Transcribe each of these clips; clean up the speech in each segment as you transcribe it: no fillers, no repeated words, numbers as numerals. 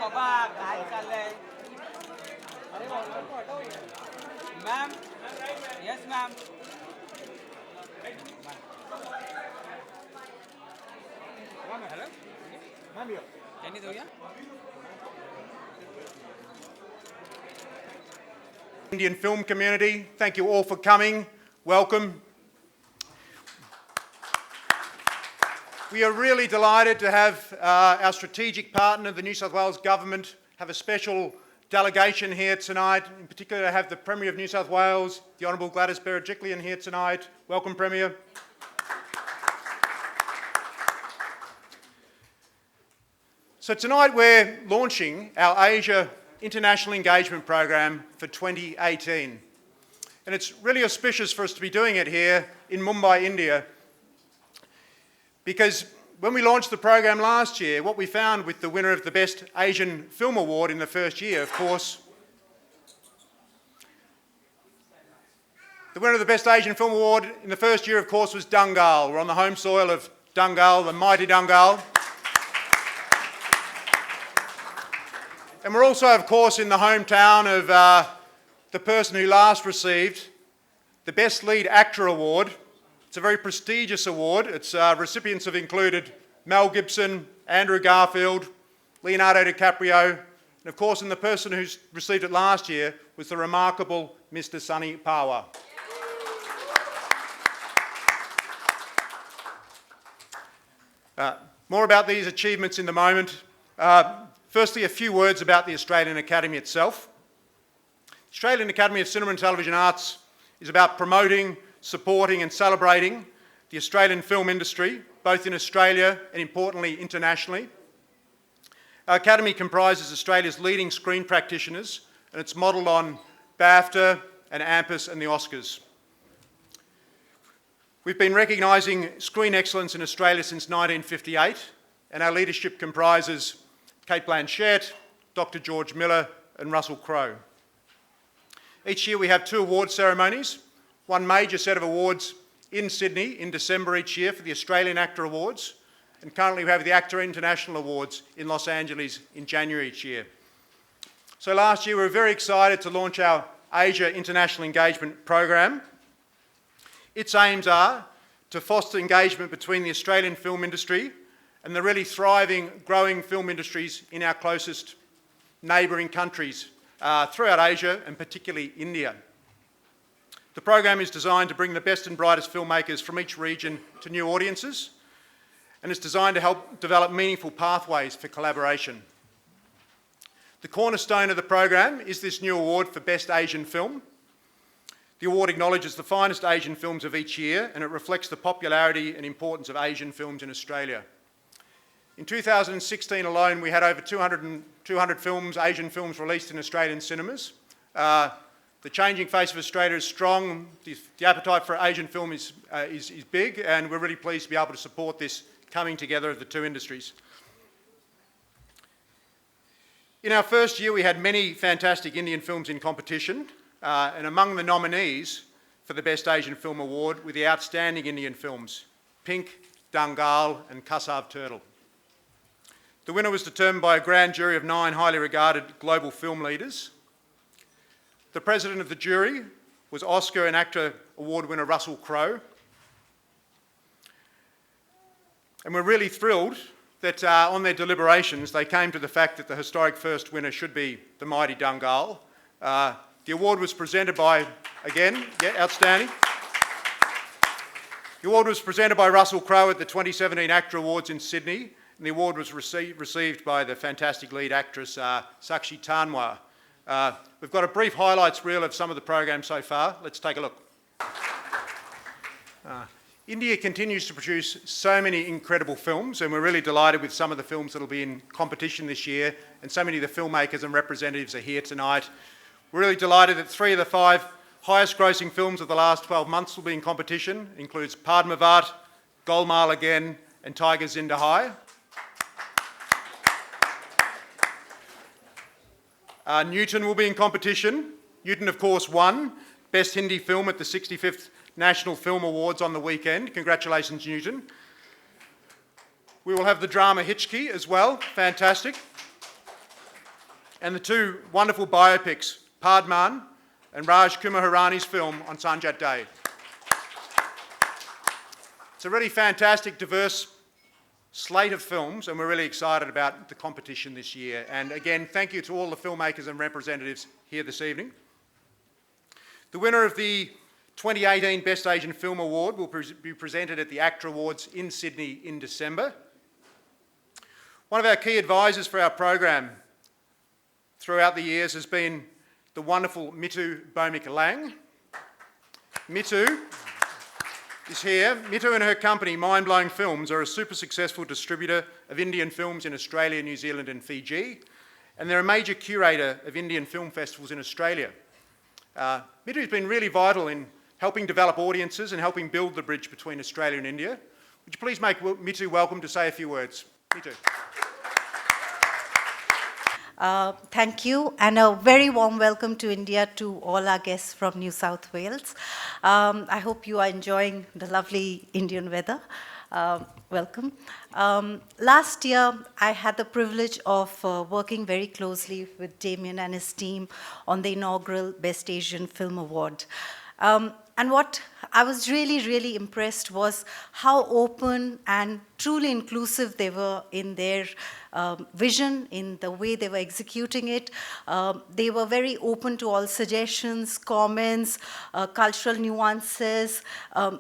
बाबा काय चाललंय ma'am yes ma'am hello त्यांनी जाऊया Indian film community, thank you all for coming. Welcome. We are really delighted to have our strategic partner, the New South Wales Government, have a special delegation here tonight. In particular, to have the Premier of New South Wales, the Honourable Gladys Berejiklian, here tonight. Welcome, Premier. So tonight we're launching our Asia International Engagement Program for 2018. And it's really auspicious for us to be doing it here in Mumbai, India, because when we launched the program last year, what we found with the winner of the Best Asian Film Award in the first year, of course, the winner of the Best Asian Film Award in the first year, of course, was Dangal. We're on the home soil of Dangal, the mighty Dangal. And we're also, of course, in the hometown of the person who last received the Best Lead Actor Award. It's a very prestigious award. Its recipients have included Mel Gibson, Andrew Garfield, Leonardo DiCaprio, and of course, and the person who received it last year was the remarkable Mr. Sunny Pawar. More about these achievements in the moment. Firstly, a few words about the Australian Academy itself. The Australian Academy of Cinema and Television Arts is about promoting, supporting and celebrating the Australian film industry, both in Australia and importantly internationally. Our Academy comprises Australia's leading screen practitioners and it's modelled on BAFTA and AMPAS and the Oscars. We've been recognising screen excellence in Australia since 1958 and our leadership comprises Kate Blanchett, Dr. George Miller and Russell Crowe. Each year we have two award ceremonies, one major set of awards in Sydney in December each year for the Australian Actor Awards, and currently we have the AACTA International Awards in Los Angeles in January each year. So last year we were very excited to launch our Asia International Engagement Program. Its aims are to foster engagement between the Australian film industry and the really thriving, growing film industries in our closest neighbouring countries throughout Asia and particularly India. The program is designed to bring the best and brightest filmmakers from each region to new audiences and is designed to help develop meaningful pathways for collaboration. The cornerstone of the program is this new award for Best Asian Film. The award acknowledges the finest Asian films of each year and it reflects the popularity and importance of Asian films in Australia. In 2016 alone, we had over 200 films, Asian films, released in Australian cinemas. The changing face of Australia is strong. The appetite for Asian film is big, and we're really pleased to be able to support this coming together of the two industries. In our first year, we had many fantastic Indian films in competition, and among the nominees for the Best Asian Film Award were the outstanding Indian films, Pink, Dangal, and Kasav Turtle. The winner was determined by a grand jury of 9 highly regarded global film leaders. The president of the jury was Oscar and AACTA award winner Russell Crowe. And we're really thrilled that on their deliberations they came to the fact that the historic first winner should be the mighty Dangal. The award was presented by, again, outstanding. The award was presented by Russell Crowe at the 2017 AACTA Awards in Sydney. And the award was received by the fantastic lead actress, Sakshi Tanwar. We've got a brief highlights reel of some of the program so far. Let's take a look. India continues to produce so many incredible films, and we're really delighted with some of the films that will be in competition this year, and so many of the filmmakers and representatives are here tonight. We're really delighted that 3 of the 5 highest grossing films of the last 12 months will be in competition. It includes Padmavat, Golmaal Again, and Tiger Zinda Hai. Newton will be in competition. Newton, of course, won Best Hindi Film at the 65th National Film Awards on the weekend. Congratulations, Newton. We will have the drama Hitchki as well. Fantastic. and the two wonderful biopics, Padman and Raj Kumaharani's film on Sanjat Day. It's a really fantastic, diverse slate of films, and we're really excited about the competition this year. And again, thank you to all the filmmakers and representatives here this evening. The winner of the 2018 Best Asian Film Award will be presented at the AACTA Awards in Sydney in December. One of our key advisors for our program throughout the years has been the wonderful Mitu Bomik-Lang. Mitu is here. Mitu and her company, Mind Blowing Films, are a super successful distributor of Indian films in Australia, New Zealand and Fiji, and they're a major curator of Indian film festivals in Australia. Mitu has been really vital in helping develop audiences and helping build the bridge between Australia and India. Would you please make Mitu welcome to say a few words? Mitu. Thank you, and a very warm welcome to India to all our guests from New South Wales. I hope you are enjoying the lovely Indian weather. Welcome. Last year, I had the privilege of working very closely with Damien and his team on the inaugural Best Asian Film Award. And what I was really impressed was how open and truly inclusive they were in their vision, in the way they were executing it. They were very open to all suggestions, comments, cultural nuances,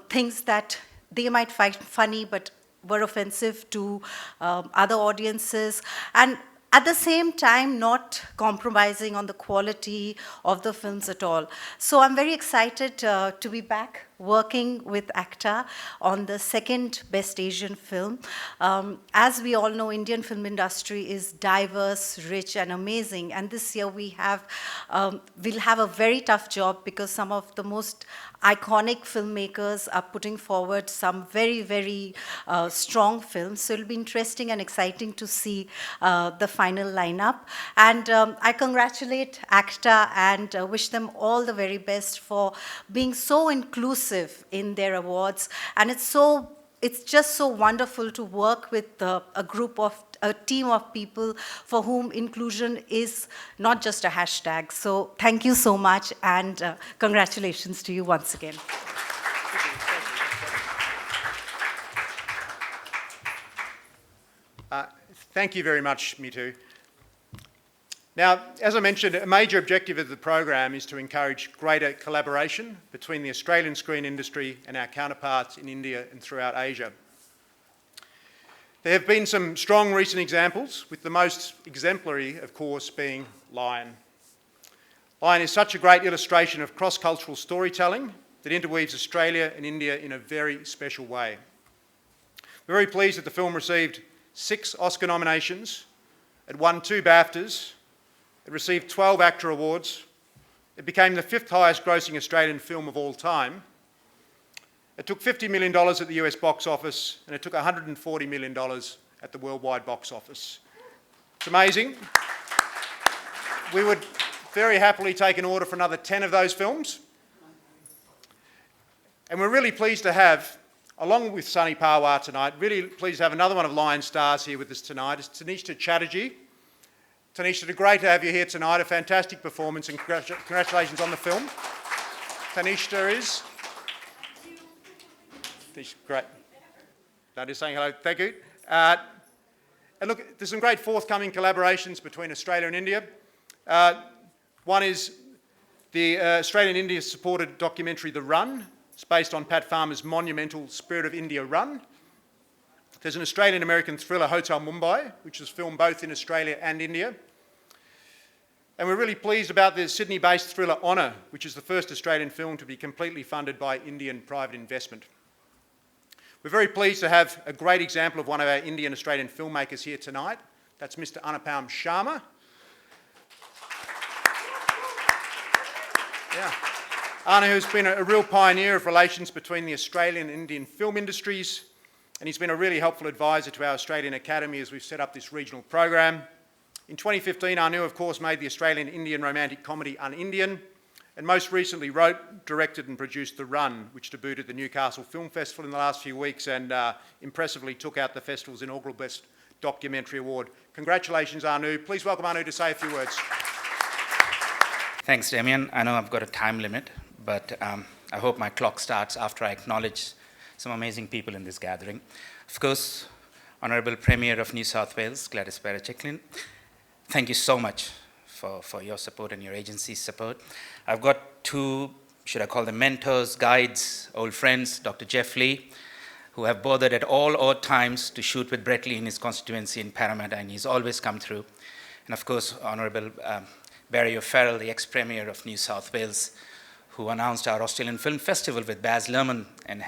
things that they might find funny but were offensive to other audiences. And at the same time, not compromising on the quality of the films at all. So I'm very excited to be back working with AACTA on the second Best Asian film. As we all know, Indian film industry is diverse, rich, and amazing. And this year we'll have a very tough job because some of the most iconic filmmakers are putting forward some very strong films. So it'll be interesting and exciting to see the final lineup. And I congratulate AACTA and wish them all the very best for being so inclusive in their awards. And it's just so wonderful to work with a team of people for whom inclusion is not just a hashtag. So thank you so much, and congratulations to you once again. Thank you very much, Mitu. Now, as I mentioned, a major objective of the program is to encourage greater collaboration between the Australian screen industry and our counterparts in India and throughout Asia. There have been some strong recent examples, with the most exemplary, of course, being Lion. Lion is such a great illustration of cross-cultural storytelling that interweaves Australia and India in a very special way. We're very pleased that the film received 6 Oscar nominations, it won 2 BAFTAs, it received 12 AACTA awards, it became the 5th highest grossing Australian film of all time, it took $50 million at the US box office, and it took $140 million at the worldwide box office. It's amazing. We would very happily take an order for another 10 of those films. And we're really pleased to have, along with Sunny Pawar tonight, really pleased to have another one of Lion's stars here with us tonight. It's Tanisha Chatterjee. Tanisha, great to have you here tonight. A fantastic performance, and congratulations on the film. Tanisha is... Great. No, just saying hello. Thank you. And look, there's some great forthcoming collaborations between Australia and India. One is the Australian-India supported documentary The Run. It's based on Pat Farmer's monumental Spirit of India Run. There's an Australian-American thriller, Hotel Mumbai, which is filmed both in Australia and India. And we're really pleased about the Sydney-based thriller Honour, which is the first Australian film to be completely funded by Indian private investment. We're very pleased to have a great example of one of our Indian-Australian filmmakers here tonight. That's Mr. Anupam Sharma. Yeah. Anu has been a real pioneer of relations between the Australian and Indian film industries, and he's been a really helpful advisor to our Australian Academy as we've set up this regional program. In 2015, Anu, of course, made the Australian-Indian romantic comedy Un-Indian, and most recently wrote, directed and produced The Run, which debuted at the Newcastle Film Festival in the last few weeks and impressively took out the festival's inaugural Best Documentary Award. Congratulations, Anu. Please welcome Anu to say a few words. Thanks, Damien. I know I've got a time limit, but I hope my clock starts after I acknowledge some amazing people in this gathering. Of course, Honorable Premier of New South Wales, Gladys Berejiklian, thank you so much for your support and your agency's support. I've got two, should I call them mentors, guides, old friends, Dr. Jeff Lee, who have bothered at all odd times to shoot with Brett Lee in his constituency in Parramatta, and he's always come through. And of course, Honorable Barry O'Farrell, the ex-Premier of New South Wales, who announced our Australian Film Festival with Baz Luhrmann and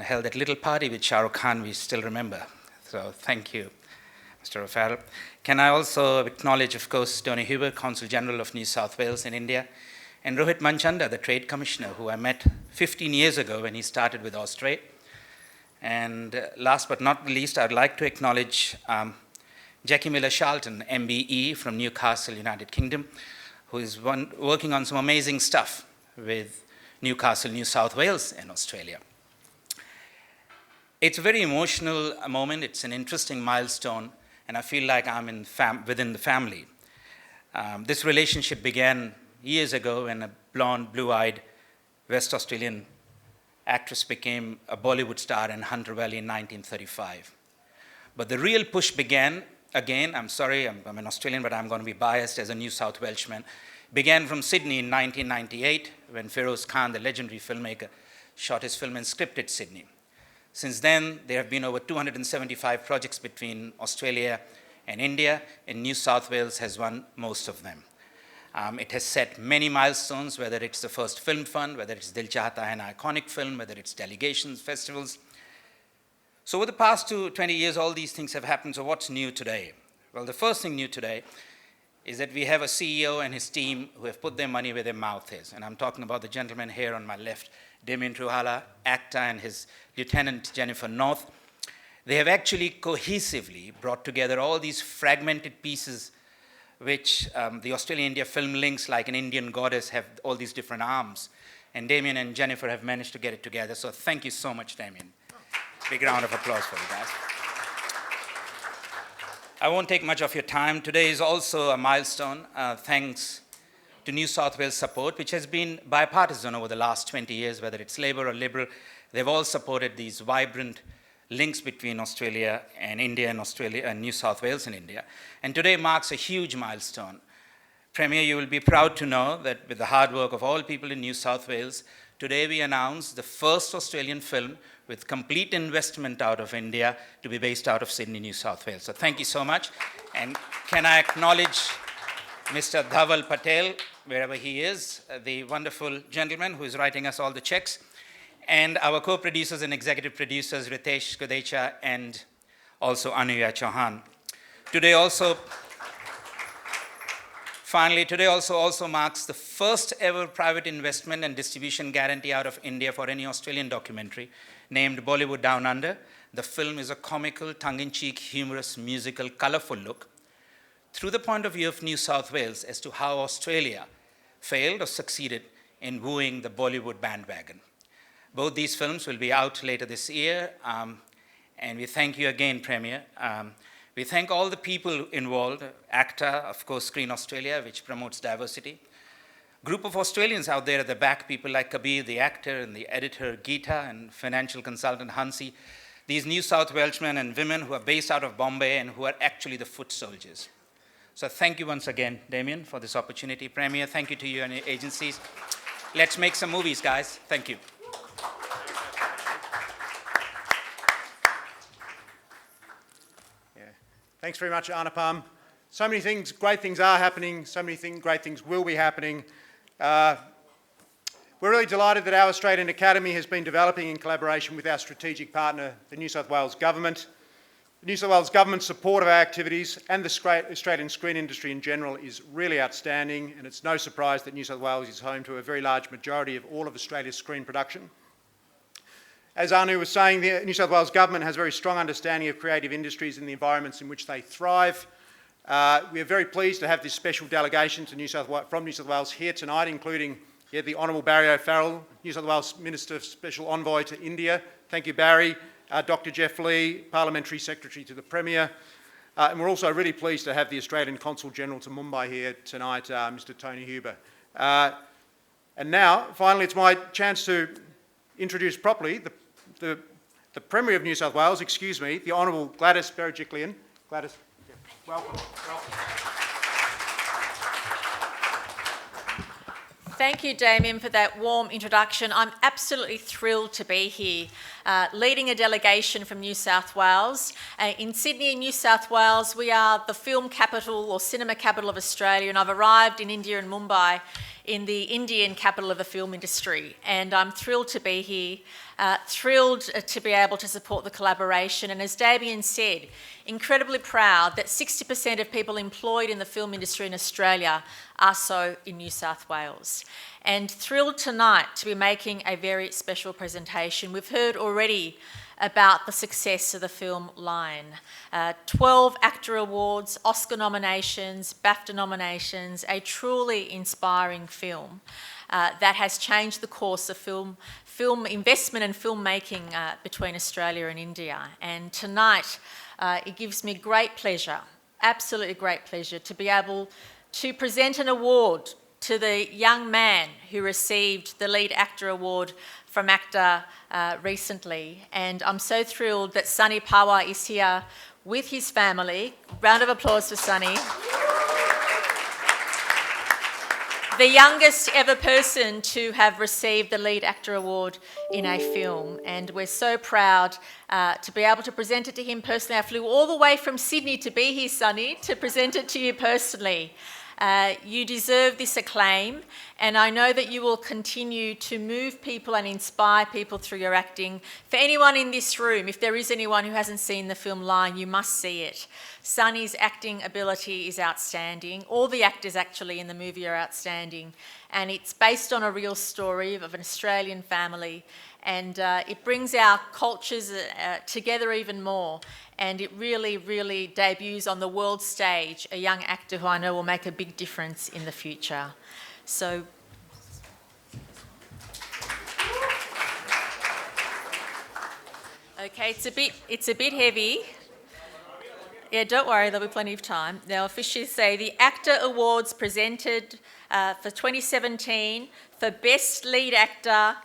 held that little party with Shah Rukh Khan we still remember. So thank you, Mr. O'Farrell. Can I also acknowledge, of course, Tony Huber, Consul General of New South Wales in India, and Rohit Manchanda, the Trade Commissioner, who I met 15 years ago when he started with Austrade. And last but not least, I'd like to acknowledge Jackie Miller-Charlton, MBE from Newcastle, United Kingdom, who is working on some amazing stuff with Newcastle, New South Wales, and Australia. It's a very emotional moment. It's an interesting milestone, and I feel like I'm within the family. This relationship began years ago when a blonde, blue-eyed West Australian actress became a Bollywood star in Hunter Valley in 1935. But the real push began, again, I'm sorry, I'm an Australian, but I'm going to be biased as a New South Welshman, began from Sydney in 1998 when Feroz Khan, the legendary filmmaker, shot his film and scripted Sydney. Since then, there have been over 275 projects between Australia and India, and New South Wales has won most of them. It has set many milestones, whether it's the first film fund, whether it's Dil Chahta Hai, an iconic film, whether it's delegations, festivals. So over the past 20 years, all these things have happened. So what's new today? Well, the first thing new today is that we have a CEO and his team who have put their money where their mouth is. And I'm talking about the gentleman here on my left, Damien Truhala, AACTA, and his lieutenant, Jennifer North. They have actually cohesively brought together all these fragmented pieces which the Australia-India film links, like an Indian goddess, have all these different arms. And Damien and Jennifer have managed to get it together. So thank you so much, Damien. Big round of applause for you guys. I won't take much of your time. Today is also a milestone, thanks to New South Wales support, which has been bipartisan over the last 20 years, whether it's Labour or Liberal. They've all supported these vibrant links between Australia and India, and Australia and New South Wales and India. And today marks a huge milestone. Premier, you will be proud to know that with the hard work of all people in New South Wales, today we announce the first Australian film with complete investment out of India to be based out of Sydney, New South Wales. So thank you so much. And can I acknowledge Mr. Dhaval Patel, wherever he is, the wonderful gentleman who is writing us all the checks, and our co-producers and executive producers, Ritesh Kodecha and also Anuya Chauhan. Today also marks the first ever private investment and distribution guarantee out of India for any Australian documentary, named Bollywood Down Under. The film is a comical, tongue-in-cheek, humorous, musical, colourful look through the point of view of New South Wales as to how Australia failed or succeeded in wooing the Bollywood bandwagon. Both these films will be out later this year, and we thank you again, Premier. We thank all the people involved, AACTA, of course, Screen Australia, which promotes diversity. Group of Australians out there at the back, people like Kabir, the actor, and the editor, Geeta, and financial consultant, Hansi. These New South Welshmen and women who are based out of Bombay and who are actually the foot soldiers. So thank you once again, Damien, for this opportunity. Premier, thank you to you and your agencies. Let's make some movies, guys. Thank you. Thanks very much, Anupam. So many things, great things are happening, so many great things will be happening. We're really delighted that our Australian Academy has been developing in collaboration with our strategic partner, the New South Wales Government. The New South Wales Government's support of our activities and the Australian screen industry in general is really outstanding, and it's no surprise that New South Wales is home to a very large majority of all of Australia's screen production. As Anu was saying, the New South Wales Government has a very strong understanding of creative industries and the environments in which they thrive. We are very pleased to have this special delegation from New South Wales here tonight, including the Honourable Barry O'Farrell, New South Wales Minister Special Envoy to India. Thank you, Barry. Dr. Jeff Lee, Parliamentary Secretary to the Premier. And we're also really pleased to have the Australian Consul General to Mumbai here tonight, Mr. Tony Huber. And now, finally, it's my chance to introduce properly the Premier of New South Wales, the Honourable Gladys Berejiklian. Gladys, welcome. Thank you, Damien, for that warm introduction. I'm absolutely thrilled to be here, leading a delegation from New South Wales. In Sydney and New South Wales, we are the film capital or cinema capital of Australia, and I've arrived in India and Mumbai in the Indian capital of the film industry. And I'm thrilled to be here, thrilled to be able to support the collaboration. And as Damien said, incredibly proud that 60% of people employed in the film industry in Australia are so in New South Wales. And thrilled tonight to be making a very special presentation. We've heard already about the success of the film Lion. 12 AACTA awards, Oscar nominations, BAFTA nominations, a truly inspiring film that has changed the course of film investment and filmmaking between Australia and India. And tonight, it gives me great pleasure, absolutely great pleasure, to be able to present an award to the young man who received the lead actor award from AACTA recently. And I'm so thrilled that Sunny Pawar is here with his family. Round of applause for Sunny. The youngest ever person to have received the lead actor award in a film. And we're so proud to be able to present it to him personally. I flew all the way from Sydney to be here, Sunny, to present it to you personally. You deserve this acclaim, and I know that you will continue to move people and inspire people through your acting. For anyone in this room, if there is anyone who hasn't seen the film Lion, you must see it. Sunny's acting ability is outstanding. All the actors actually in the movie are outstanding, and it's based on a real story of an Australian family, and it brings our cultures together even more. And it really, really debuts on the world stage a young actor who I know will make a big difference in the future. So, okay, it's a bit heavy. Yeah, don't worry, there'll be plenty of time. Now, officially say the AACTA Awards presented for 2017 for Best Lead Actor,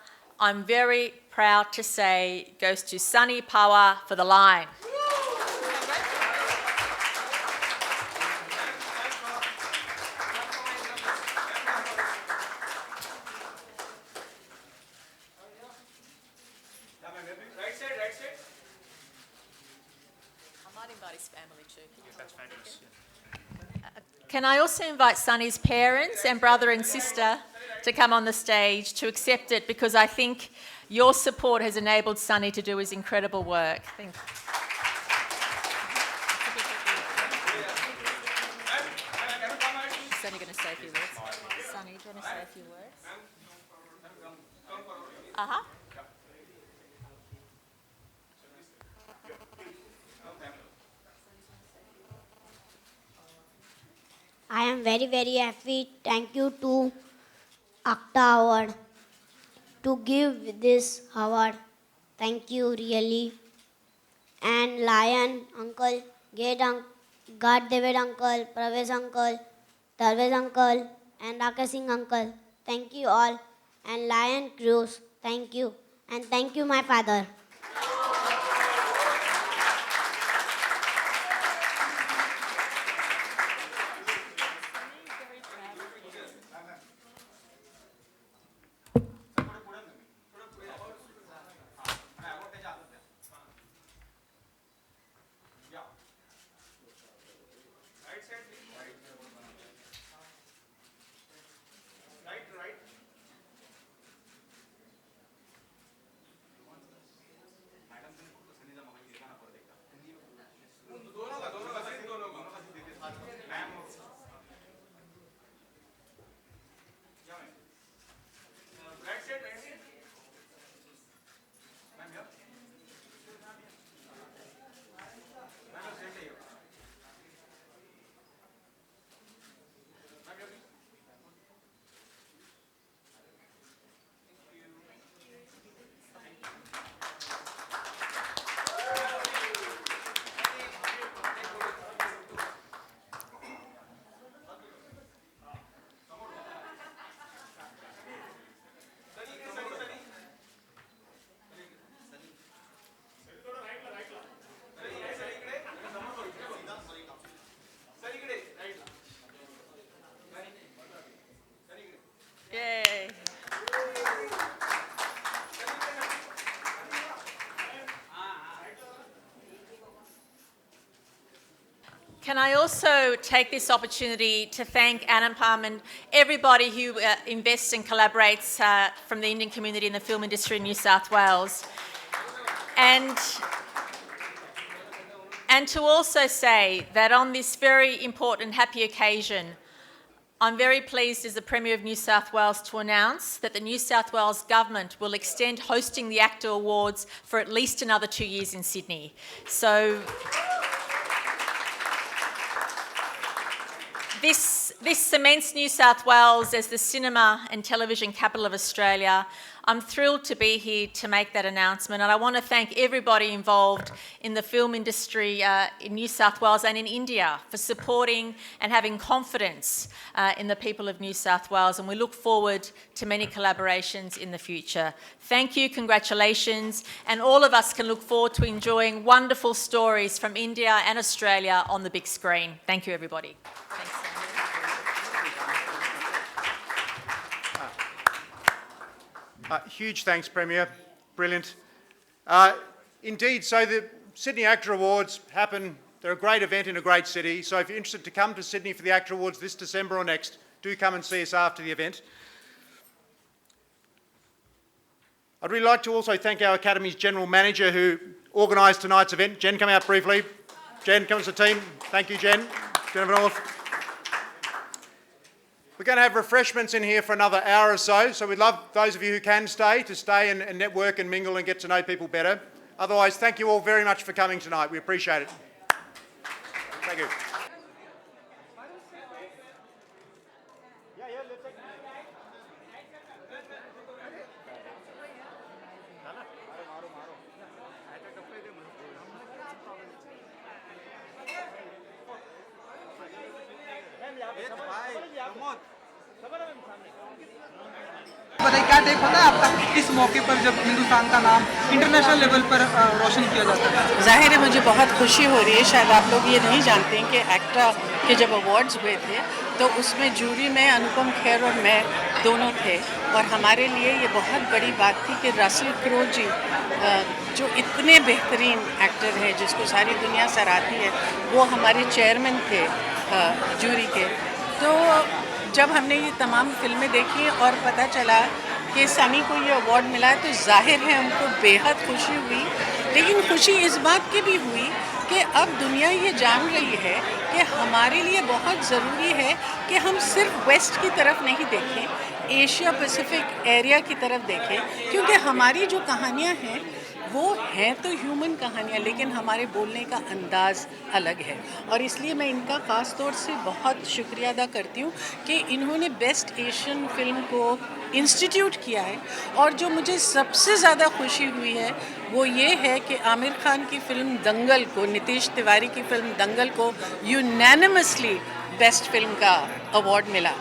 I'm very proud to say, goes to Sunny Pawar for The Lion. Can I also invite Sunny's parents and brother and sister to come on the stage to accept it, because I think your support has enabled Sunny to do his incredible work. Thank you. Sunny going to say a few words. Sunny, do you want to say a few words? Uh-huh. I am very, very happy. Thank you to AACTA Award to give this award. Thank you, really. And Lion Uncle, God David Uncle, Pravesh Uncle, Darvesh Uncle, and Rakesh Singh Uncle. Thank you all. And Lion Cruise, thank you. And thank you, my father. Can I also take this opportunity to thank Anupam and everybody who invests and collaborates from the Indian community in the film industry in New South Wales. And to also say that on this very important happy occasion, I'm very pleased as the Premier of New South Wales to announce that the New South Wales Government will extend hosting the AACTA Awards for at least another 2 years in Sydney. So this cements New South Wales as the cinema and television capital of Australia. I'm thrilled to be here to make that announcement, and I want to thank everybody involved in the film industry in New South Wales and in India for supporting and having confidence in the people of New South Wales, and we look forward to many collaborations in the future. Thank you, congratulations, and all of us can look forward to enjoying wonderful stories from India and Australia on the big screen. Thank you, everybody. Thanks. Huge thanks, Premier. Brilliant. Indeed, so the Sydney AACTA Awards happen. They're a great event in a great city. So if you're interested to come to Sydney for the AACTA Awards this December or next, do come and see us after the event. I'd really like to also thank our Academy's General Manager who organised tonight's event. Jen, come out briefly. Jen, come to the team. Thank you, Jen. Jennifer North. We're going to have refreshments in here for another hour or so, so we'd love those of you who can stay to stay and network and mingle and get to know people better. Otherwise, thank you all very much for coming tonight. We appreciate it. Thank you. बताइए क्या take होता है आपका इस मौके पर जब हिंदुस्तान का नाम इंटरनेशनल लेवल पर रोशन किया जाता है? जाहिर है मुझे बहुत खुशी हो रही है। शायद आप लोग ये नहीं जानते हैं कि एक्टा के जब अवार्ड्स हुए थे तो उसमें जूरी में अनुपम खेर और मैं दोनों थे, और हमारे लिए ये बहुत बड़ी बात थी कि रसल क्रो जी जो इतने बेहतरीन एक्टर हैं जिसको सारी दुनिया सराहती है, वो हमारे चेयरमैन थे जूरी के। तो जब हमने ये तमाम फिल्में देखी और पता चला कि सनी को ये अवार्ड मिला है तो जाहिर है हमको बेहद खुशी हुई। लेकिन खुशी इस बात की भी हुई कि अब दुनिया ये जान रही है कि हमारे लिए बहुत ज़रूरी है कि हम सिर्फ वेस्ट की तरफ नहीं देखें, एशिया पैसिफिक एरिया की तरफ देखें, क्योंकि हमारी जो कहानियाँ हैं वो हैं तो ह्यूमन कहानियाँ, लेकिन हमारे बोलने का अंदाज़ अलग है। और इसलिए मैं इनका ख़ास तौर से बहुत शुक्रिया अदा करती हूँ कि इन्होंने बेस्ट एशियन फिल्म को इंस्टीट्यूट किया है। और जो मुझे सबसे ज़्यादा खुशी हुई है वो ये है कि आमिर खान की फ़िल्म दंगल को, नीतीश तिवारी की फ़िल्म दंगल को यूनैनिमसली बेस्ट फिल्म का अवार्ड मिला।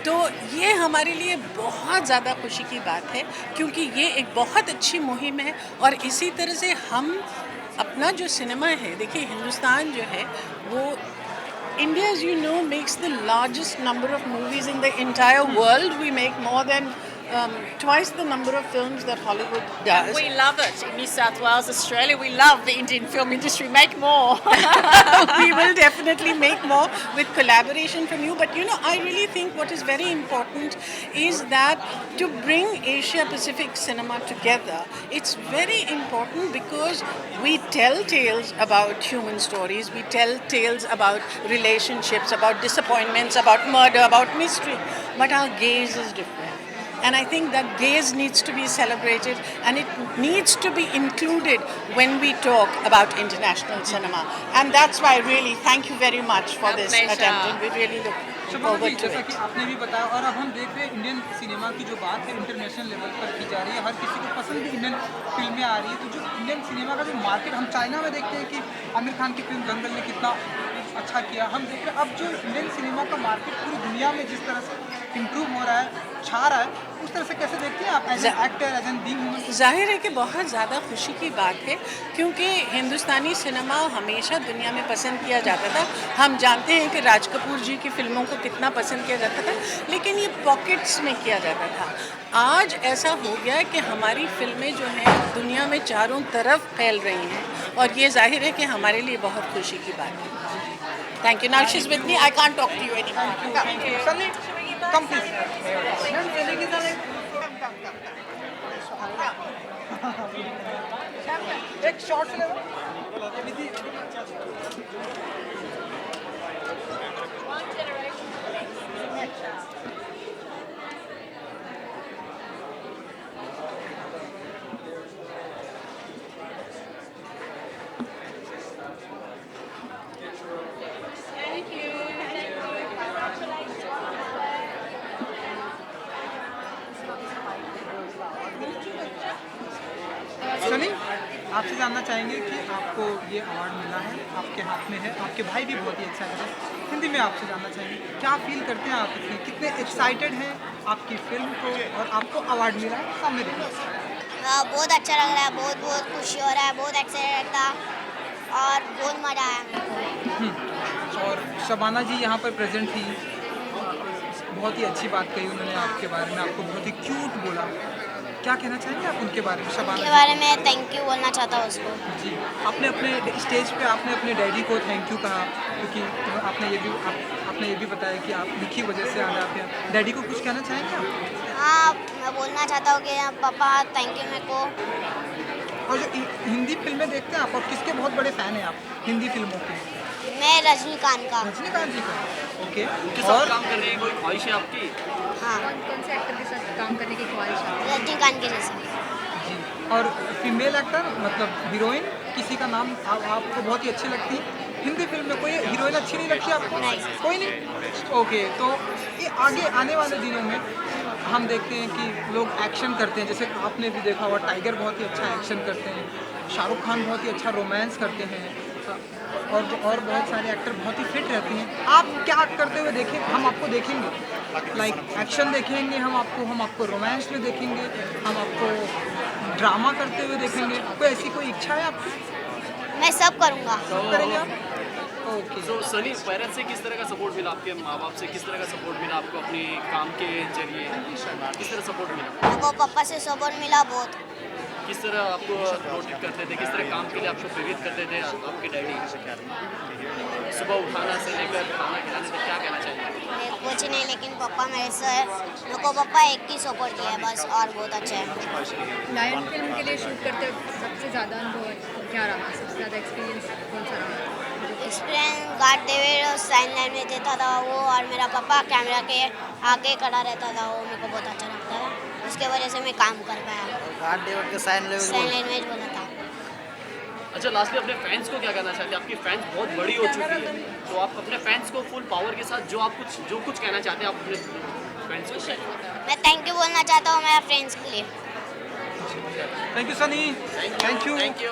तो ये हमारे लिए बहुत ज़्यादा खुशी की बात है, क्योंकि ये एक बहुत अच्छी मुहिम है। और इसी तरह से हम अपना जो सिनेमा है, देखिए हिंदुस्तान जो है वो India, as you know, makes the largest number of movies in the entire world. We make more than twice the number of films that Hollywood does. We love it in New South Wales, Australia. We love the Indian film industry. Make more. We will definitely make more with collaboration from you. But you know, I really think what is very important is that to bring Asia Pacific cinema together, it's very important because we tell tales about human stories, we tell tales about relationships, about disappointments, about murder, about mystery, but our gaze is different. And I think that gaze needs to be celebrated, and it needs to be included when we talk about international cinema. And that's why really thank you very much for this attempt, and we really look forward to जैसा it. कि आपने भी बताया, और अब हम देख रहे हैं इंडियन सिनेमा की जो बात है इंटरनेशनल लेवल पर की जा रही है, हर किसी को पसंद भी इंडियन फिल्में आ रही है। तो जो इंडियन सिनेमा का जो मार्केट, हम चाइना में देखते हैं कि आमिर खान की फिल्म दंगल ने कितना अच्छा किया। हम देख रहे हैं अब जो इंडियन सिनेमा का मार्केट पूरी दुनिया में जिस तरह से इम्प्रूव हो रहा है, छा रहा है, उस तरह से कैसे देखते हैं आप as an actor, as an being human? जाहिर है कि बहुत ज़्यादा खुशी की बात है, क्योंकि हिंदुस्तानी सिनेमा हमेशा दुनिया में पसंद किया जाता था। हम जानते हैं कि राज कपूर जी की फिल्मों को कितना पसंद किया जाता था, लेकिन ये पॉकेट्स में किया जाता था। आज ऐसा हो गया है कि हमारी फिल्में जो हैं दुनिया में चारों तरफ फैल रही हैं, और ये जाहिर है कि हमारे लिए बहुत खुशी की बात है। Thank you. Now she's with me. I can't talk to you anymore. Thank you. Sunny, come please. Ma'am, चलिए कि साले- एक शॉट ले लो। सनी, आपसे जानना चाहेंगे कि आपको ये अवार्ड मिला है, आपके हाथ में है, आपके भाई भी बहुत ही एक्साइटेड है। हिंदी में आपसे जानना चाहेंगे, क्या फील करते हैं आप इसमें, कितने एक्साइटेड हैं आपकी फिल्म को और आपको अवार्ड मिला है, सामने देखिए। बहुत अच्छा लग रहा है, बहुत बहुत खुशी हो रहा है, बहुत एक्साइटेड था और बहुत मज़ा आया। और शबाना जी यहाँ पर प्रेजेंट थी, बहुत ही अच्छी बात कही उन्होंने आपके बारे में, आपको बहुत ही क्यूट बोला। क्या कहना चाहेंगे आप उनके बारे में, शबाना उनके जी? बारे में थैंक यू बोलना चाहता हूँ उसको। जी, आपने अपने स्टेज पे आपने अपने डैडी को थैंक यू कहा, क्योंकि आपने ये भी बताया कि आप लिखी वजह से आज आप यहाँ। डैडी को कुछ कहना चाहेंगे आप? हाँ, मैं बोलना चाहता हूँ कि पापा थैंक यू मेरे को। और जो हिंदी फिल्में देखते हैं आप, और किसके बहुत बड़े फ़ैन हैं आप हिंदी फिल्मों के? मैं रजनीकांत का। रजनीकांत जी का। ओके। उनके साथ काम करने की कोई ख्वाहिश है आपकी? हाँ, कौन से एक्टर के साथ काम करने की ख्वाहिश है? रजनीकांत के जैसे। जी। और फीमेल एक्टर मतलब हीरोइन किसी का नाम आपको बहुत ही अच्छी लगती है? हिंदी फिल्म में कोई हीरोइन अच्छी नहीं लगती आपको? नहीं। कोई नहीं? ओके, तो ये आगे आने वाले दिनों में हम देखते हैं कि लोग एक्शन करते हैं, जैसे आपने भी देखा होगा टाइगर बहुत ही अच्छा एक्शन करते हैं, शाहरुख खान बहुत ही अच्छा रोमांस करते हैं, और बहुत सारे एक्टर बहुत ही फिट रहते हैं। आप क्या करते हुए देखें, हम आपको देखेंगे, लाइक एक्शन देखेंगे हम आपको रोमांस में देखेंगे, हम आपको ड्रामा करते हुए देखेंगे। कोई ऐसी कोई इच्छा है आपकी? मैं सब करूँगा। सब करेंगे आप? ओके। तो सनी, पेरेंट्स से किस तरह का सपोर्ट मिला, आपके माँ बाप से किस तरह का सपोर्ट मिला आपको अपने काम के जरिए, किस तरह सपोर्ट मिला? मेरे को पापा से सपोर्ट मिला बहुत। किस तरह आपको मोटिव करते थे, किस तरह काम के लिए आपको प्रेरित करते थे आपके डैडी? सुबह उठाना से लेकर खाना खिलाने से क्या कहना चाहिए? मैं कुछ नहीं, लेकिन पापा मेरे को पापा एक ही सपोर्ट किया है बस, और बहुत अच्छा है। लायन फिल्म के लिए शूट करते सबसे ज़्यादा अनुभव क्या रहा, सबसे ज़्यादा एक्सपीरियंस कौन सा रहा? Experience guard David sign language देता था वो, और मेरा पापा कैमरा के आगे खड़ा रहता था, वो मेरे को बहुत अच्छा लगता था, उसके वजह से मैं काम कर पाया। गार्ड डेविड के साइन लैंग्वेज बोला था। अच्छा, लास्टली अपने फैंस को क्या कहना चाहते हैं? आपकी फैंस बहुत बड़ी हो चुकी है, तो आप अपने फैंस को फुल पावर के साथ जो कुछ कहना चाहते हैं आप अपने फैंस को? मैं थैंक यू बोलना चाहता हूँ मेरे फ्रेंड्स के लिए। Thank you Sunny. Thank you.